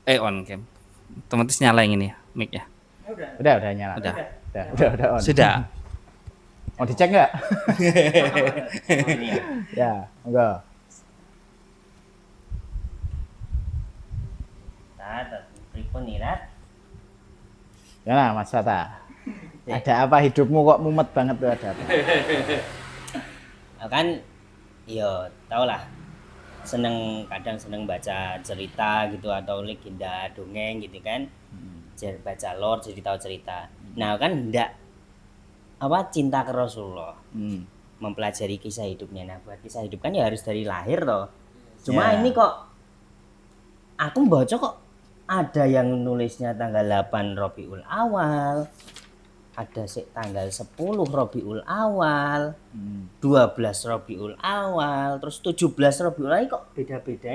On cam. Otomatis nyala yang ini ya, mic ya. Udah nyala. Udah. Udah on. Sudah. Mau dicek nggak? Ini ya. Ya, enggak. Pripun nih, Rat? Ya nah, Mas Fata. Ada apa hidupmu kok mumet banget tuh, ada apa? Kan yo tau lah, kadang seneng baca cerita gitu atau legenda dongeng gitu kan. Baca lore, jadi tahu cerita. Nah kan ndak cinta ke Rasulullah, mempelajari kisah hidupnya. Nah buat kisah hidup kan ya harus dari lahir toh. Cuma ini kok aku baca kok ada yang nulisnya tanggal 8 Rabiul Awal, ada tanggal 10 Rabiul Awal, 12 Rabiul Awal, terus 17 Rabiul Awal kok beda-beda.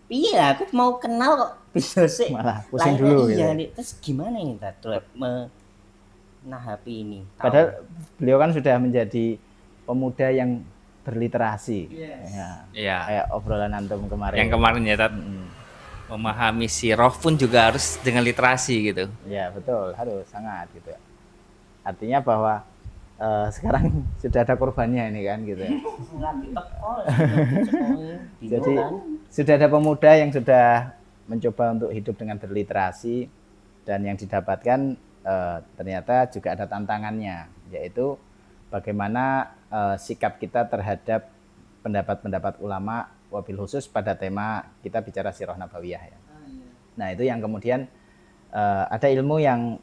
Iya, aku mau kenal kok bisa sih. Malah pusing dulu gitu. Iya, terus gimana ini Tadul menahapi ini? Padahal beliau kan sudah menjadi pemuda yang berliterasi. Iya. Kayak obrolan antum kemarin. Yang kemarin ya, Tat. Memahami sirah pun juga harus dengan literasi gitu. Ya betul, harus sangat gitu. Artinya bahwa sekarang sudah ada korbannya ini kan gitu. Jadi sudah ada pemuda yang sudah mencoba untuk hidup dengan berliterasi, dan yang didapatkan ternyata juga ada tantangannya, yaitu bagaimana sikap kita terhadap pendapat-pendapat ulama, wabil khusus pada tema kita bicara sirah nabawiyah ya. Nah itu yang kemudian ada ilmu yang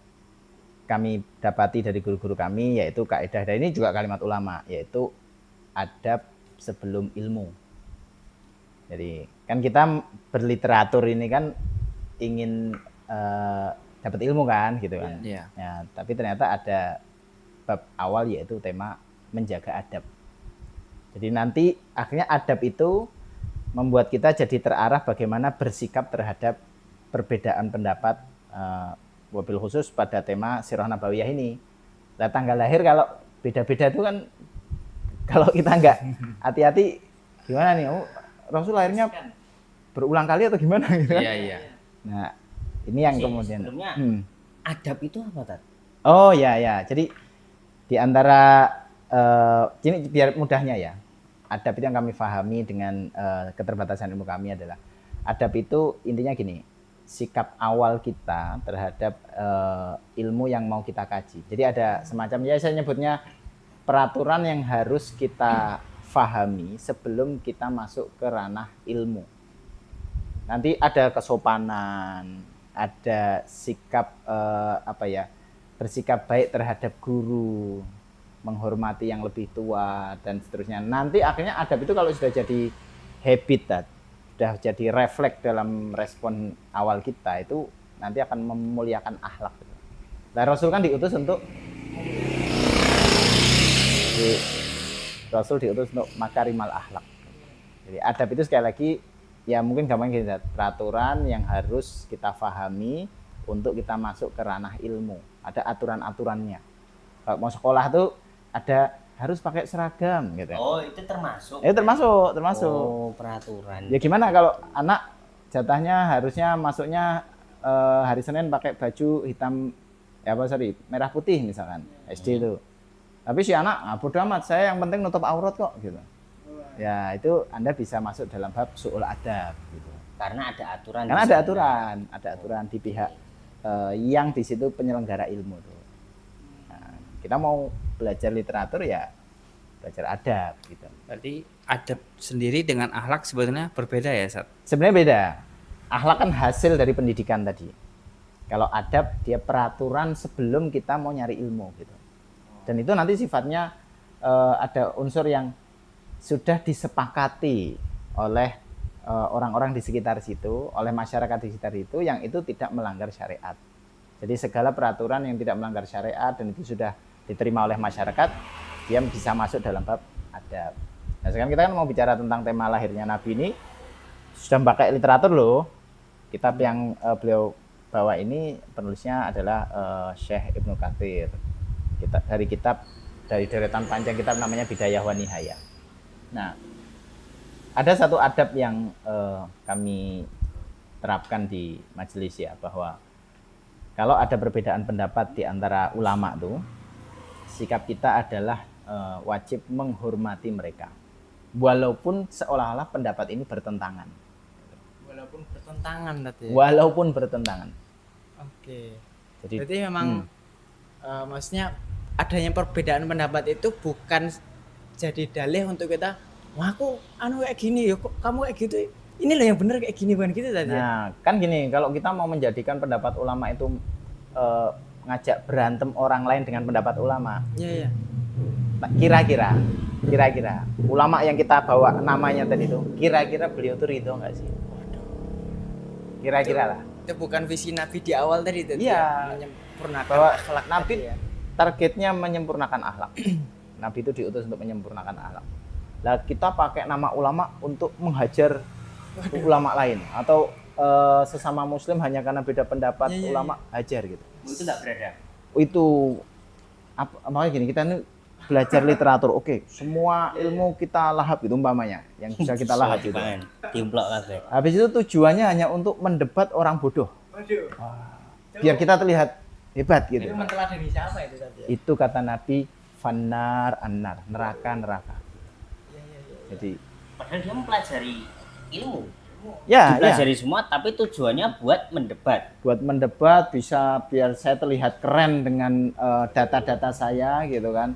kami dapati dari guru-guru kami, yaitu kaidah, dan ini juga kalimat ulama, yaitu adab sebelum ilmu. Jadi kan kita berliteratur ini kan ingin dapat ilmu kan gitu kan. Ya, tapi ternyata ada bab awal yaitu tema menjaga adab. Jadi nanti akhirnya adab itu membuat kita jadi terarah bagaimana bersikap terhadap perbedaan pendapat, wabil khusus pada tema sirah nabawiyah ini. Nah, tanggal lahir kalau beda-beda itu kan, kalau kita nggak hati-hati gimana nih, Rasul lahirnya berulang kali atau gimana gitu kan? Iya. Nah ini yang kemudian adab itu apa, Tat? Oh ya, jadi di antara ini biar mudahnya ya, adab itu yang kami pahami dengan keterbatasan ilmu kami adalah, adab itu intinya gini, sikap awal kita terhadap ilmu yang mau kita kaji. Jadi ada semacam, ya saya nyebutnya peraturan yang harus kita fahami sebelum kita masuk ke ranah ilmu. Nanti ada kesopanan, ada sikap bersikap baik terhadap guru, menghormati yang lebih tua dan seterusnya. Nanti akhirnya adab itu kalau sudah jadi habit, sudah jadi refleks dalam respon awal kita, itu nanti akan memuliakan akhlak. Nah, Rasul kan diutus untuk makarimal akhlak. Jadi adab itu sekali lagi ya mungkin gampang gini, peraturan yang harus kita fahami untuk kita masuk ke ranah ilmu. Ada aturan-aturannya. Kalau mau sekolah tuh ada harus pakai seragam gitu. Oh, itu termasuk. Termasuk. Oh, peraturan. Ya gimana kalau anak jatahnya harusnya masuknya hari Senin pakai baju hitam merah putih misalkan, SD itu. Tapi si anak bodo amat, saya yang penting nutup aurat kok gitu. Ya itu Anda bisa masuk dalam bab su'ul adab gitu. Karena ada aturan. Karena ada aturan di pihak yang di situ penyelenggara ilmu tuh. Nah, kita mau belajar literatur ya belajar adab gitu. Berarti adab sendiri dengan akhlak sebetulnya berbeda ya, Sat? Sebenarnya beda. Akhlak kan hasil dari pendidikan tadi. Kalau adab dia peraturan sebelum kita mau nyari ilmu gitu. Dan itu nanti sifatnya ada unsur yang sudah disepakati oleh orang-orang di sekitar situ, oleh masyarakat di sekitar itu, yang itu tidak melanggar syariat. Jadi segala peraturan yang tidak melanggar syariat dan itu sudah diterima oleh masyarakat, dia bisa masuk dalam bab adab. Nah sekarang kita kan mau bicara tentang tema lahirnya Nabi ini, sudah pakai literatur loh. Kitab yang beliau bawa ini penulisnya adalah Syekh Ibnu Katsir. Dari deretan panjang kitab namanya Bidayah wa Nihayah. Nah, ada satu adab yang kami terapkan di majelis ya, bahwa kalau ada perbedaan pendapat di antara ulama tuh, sikap kita adalah wajib menghormati mereka walaupun seolah-olah pendapat ini bertentangan. Walaupun bertentangan tadi. Walaupun bertentangan. Oke. Jadi Berarti memang maksudnya adanya perbedaan pendapat itu bukan jadi dalih untuk kita, wah aku kayak gini ya, kok kamu kayak gitu. Ini loh yang benar kayak gini, bukan gitu tadi. nah, kan gini, kalau kita mau menjadikan pendapat ulama itu ngajak berantem orang lain dengan pendapat ulama, Iya, iya. kira-kira ulama yang kita bawa namanya tadi itu, kira-kira beliau tuh ridho nggak sih? Kira-kira lah. Itu bukan visi Nabi di awal tadi itu. Iya. Menyempurnakan Bahwa akhlak Nabi tadi ya. targetnya menyempurnakan akhlak. Nabi itu diutus untuk menyempurnakan akhlak. Lah kita pakai nama ulama untuk menghajar ulama lain, atau sesama muslim hanya karena beda pendapat Iya, iya, ulama hajar gitu. Itu enggak beradab. Itu makanya gini, kita ini belajar literatur, oke, semua ilmu kita lahap gitu umpamanya, yang bisa kita lahap gitu. Dimplok kabeh. Habis itu tujuannya hanya untuk mendebat orang bodoh. Waduh. Biar kita terlihat hebat gitu. Itu menteladani siapa itu tadi ya? Itu kata Nabi, fannar annar, neraka. Jadi Padahal dia mempelajari ilmu. ya Dipelajari semua, tapi tujuannya buat mendebat. buat mendebat, bisa biar saya terlihat keren dengan data-data saya gitu kan.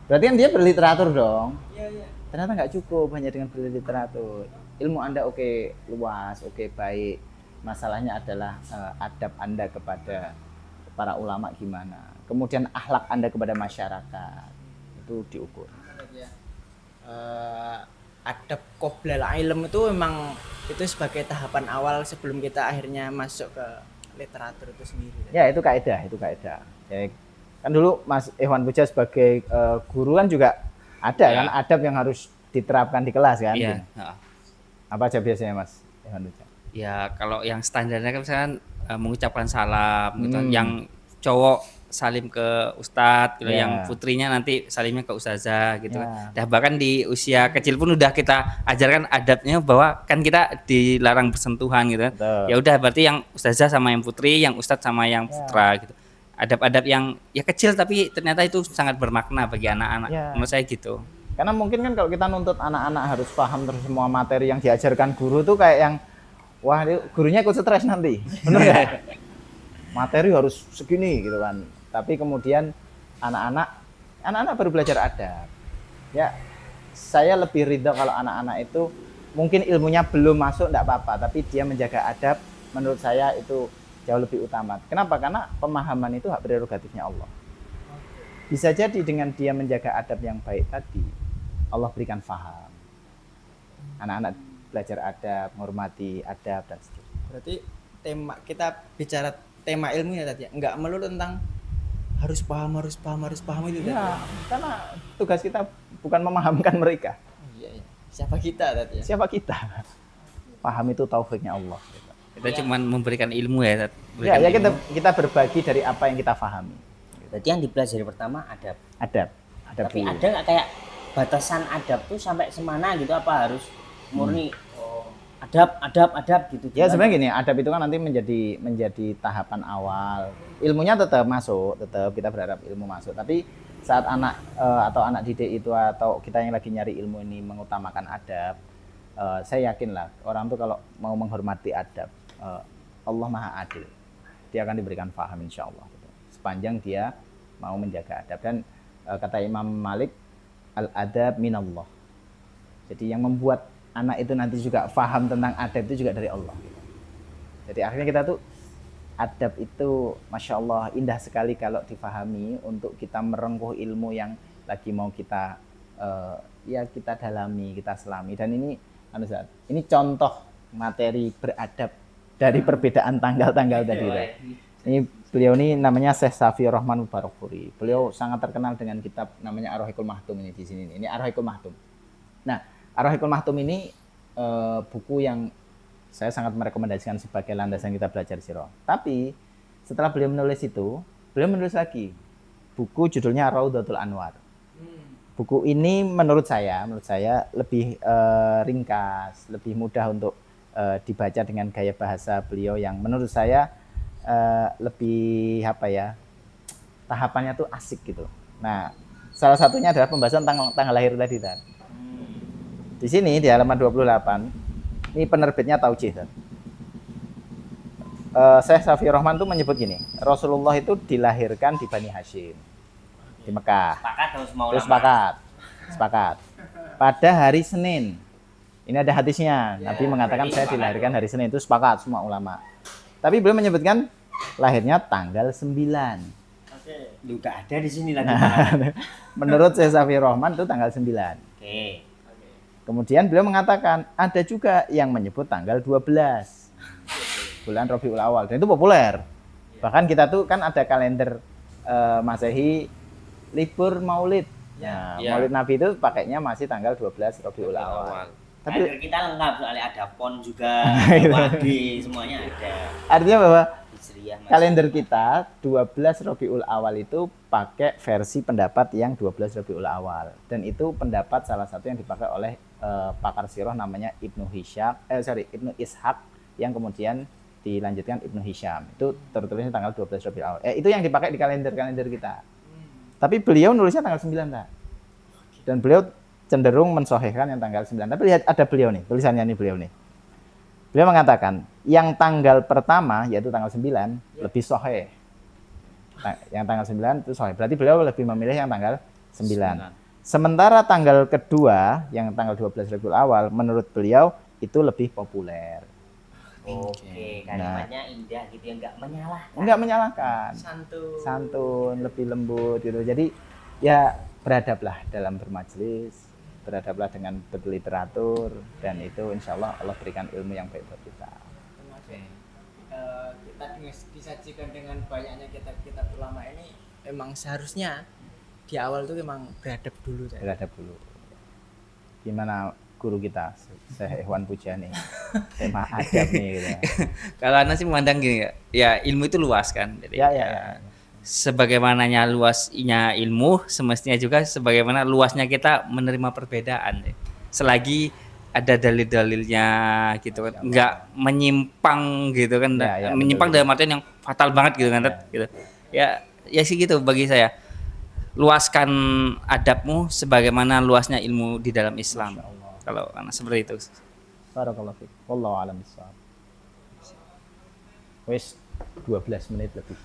Berarti kan dia berliteratur dong. Iya, iya. Ternyata nggak cukup hanya dengan berliteratur. Ilmu Anda oke, luas, oke, baik. Masalahnya adalah adab Anda kepada para ulama gimana. Kemudian akhlak Anda kepada masyarakat. Itu diukur. Adab qoblal ilm itu memang itu sebagai tahapan awal sebelum kita akhirnya masuk ke literatur itu sendiri. Ya, itu kaidah. Ya, kan dulu Mas Ikhwan Puja sebagai guru kan juga ada Ya. kan adab yang harus diterapkan di kelas kan. Iya. Apa aja biasanya Mas Ikhwan Puja? Ya kalau yang standarnya kan misalkan mengucapkan salam gitu. Yang cowok salim ke ustadz gitu, Ya. yang putrinya nanti salimnya ke ustazah gitu Ya. kan. Dah bahkan di usia kecil pun udah kita ajarkan adabnya, bahwa kan kita dilarang bersentuhan gitu kan. Betul. Ya udah berarti yang ustazah sama yang putri, yang ustadz sama yang putra gitu. Adab-adab yang ya kecil tapi ternyata itu sangat bermakna bagi anak-anak. Ya. Menurut saya gitu. Karena mungkin kan kalau kita nuntut anak-anak harus paham terus semua materi yang diajarkan guru tuh kayak yang wah ini gurunya ikut stres nanti. Bener ya? Materi harus segini gitu kan. Tapi kemudian anak-anak baru belajar adab. Ya, saya lebih ridho kalau anak-anak itu mungkin ilmunya belum masuk enggak apa-apa, tapi dia menjaga adab, menurut saya itu jauh lebih utama. Kenapa? Karena pemahaman itu hak prerogatifnya Allah. Bisa jadi dengan dia menjaga adab yang baik tadi, Allah berikan faham. Anak-anak belajar adab, menghormati adab dan seterusnya. Berarti kita bicara tema ilmu ya tadi ya, enggak melulu tentang harus paham itu tadi. Ya, karena tugas kita bukan memahamkan mereka. Iya, iya. Siapa kita tadi ya? Siapa kita? Paham itu taufiknya Allah. Kita cuman memberikan ilmu ya. Tat. Ya, Memberikan ya ilmu. kita berbagi dari apa yang kita pahami. Berarti yang dipelajari pertama adab. Adab Tapi dulu. ada nggak kayak batasan adab tuh sampai semana gitu, apa harus murni adab gitu? Ya Gimana? sebenarnya gini, adab itu kan nanti menjadi tahapan awal. Ilmunya tetap masuk, tetap kita berharap ilmu masuk. Tapi saat anak atau anak didik itu atau kita yang lagi nyari ilmu ini mengutamakan adab, saya yakin lah orang tuh kalau mau menghormati adab, Allah Maha Adil. Dia akan diberikan paham insya Allah. Gitu. Sepanjang dia mau menjaga adab. Dan kata Imam Malik, al-adab minallah. Jadi yang membuat anak itu nanti juga paham tentang adab itu juga dari Allah. Gitu. Jadi akhirnya kita tuh adab itu Masya Allah indah sekali kalau difahami untuk kita merengkuh ilmu yang lagi mau kita ya kita dalami, kita selami. Dan ini ini contoh materi beradab dari perbedaan tanggal-tanggal tadi. Ini beliau ini namanya Syekh Safi Rahman Mubarakpuri. Beliau sangat terkenal dengan kitab namanya Ar-Rahiqul Mahtum ini di sini. Ini Ar-Rahiqul Mahtum. Nah, Ar-Rahiqul Mahtum ini buku yang saya sangat merekomendasikan sebagai landasan kita belajar sirah. Tapi setelah beliau menulis itu, beliau menulis lagi buku judulnya Raudhatul Anwar. Buku ini menurut saya lebih ringkas, lebih mudah untuk dibaca dengan gaya bahasa beliau yang menurut saya lebih apa ya, tahapannya tuh asik gitu. Nah, salah satunya adalah pembahasan tanggal lahir tadi kan. Di sini di halaman 28 ini penerbitnya Taujih kan. Syekh Safi Rahman tuh menyebut gini, Rasulullah itu dilahirkan di Bani Hashim di Mekah. Sepakat harus mau Terus lama. sepakat. Pada hari Senin. Ini ada hadisnya. Nabi mengatakan saya dilahirkan hari Senin, itu sepakat semua ulama. Tapi beliau menyebutkan lahirnya tanggal 9. Lu gak ada di sini lagi. Menurut Syekh Safi Rahman itu tanggal 9. Oke. Kemudian beliau mengatakan ada juga yang menyebut tanggal 12. Bulan Rabiul Awal. Dan itu populer. Bahkan kita tuh kan ada kalender Masehi libur Maulid. Nah, Ya. Maulid Nabi itu pakainya masih tanggal 12 Rabiul Awal. Tapi Kalender kita lengkap soalnya ada pon juga, Gitu. wage semuanya ada. artinya bahwa Hijriah masih. kalender kita 12 Rabiul Awal itu pakai versi pendapat yang 12 Rabiul Awal, dan itu pendapat salah satu yang dipakai oleh pakar sirah namanya Ibnu Ishaq, yang kemudian dilanjutkan Ibnu Hisham. Itu tertulisnya tanggal 12 Rabiul Awal. Itu yang dipakai di kalender kita. Tapi beliau nulisnya tanggal 9, Pak. Dan beliau cenderung mensohihkan yang tanggal 9. Tapi lihat ada beliau nih, tulisannya nih beliau nih. Beliau mengatakan yang tanggal pertama yaitu tanggal 9 lebih sohih. Yang tanggal 9 itu sohih. Berarti beliau lebih memilih yang tanggal 9. Sementara tanggal kedua yang tanggal 12 Rabiul Awal menurut beliau itu lebih populer. Oke, kalimatnya indah gitu ya, enggak menyalahkan. Enggak menyalahkan. Santun, lebih lembut gitu. Jadi ya beradablah dalam bermajelis, beradablah dengan berliteratur, dan itu insya Allah Allah berikan ilmu yang baik buat kita. Kita disajikan dengan banyaknya kitab-kitab ulama ini, memang seharusnya di awal tuh memang beradab dulu. Beradab dulu. Gimana guru kita, Syekh Ikhwan Pujani, tema adab nih gitu. Kalau Ana sih memandang gini ya ilmu itu luas kan. Jadi, Ya. sebagaimananya luasnya ilmu, semestinya juga sebagaimana luasnya kita menerima perbedaan. Selagi ada dalil-dalilnya gitu kan, nggak menyimpang gitu kan, Ya, menyimpang betul. dalam artian yang fatal banget gitu kan, gitu. Ya sih gitu bagi saya. Luaskan adabmu sebagaimana luasnya ilmu di dalam Islam. Kalau anak seperti itu. Barakallahu fiik. Wallahu a'lam bishawab. Wis 12 menit lebih.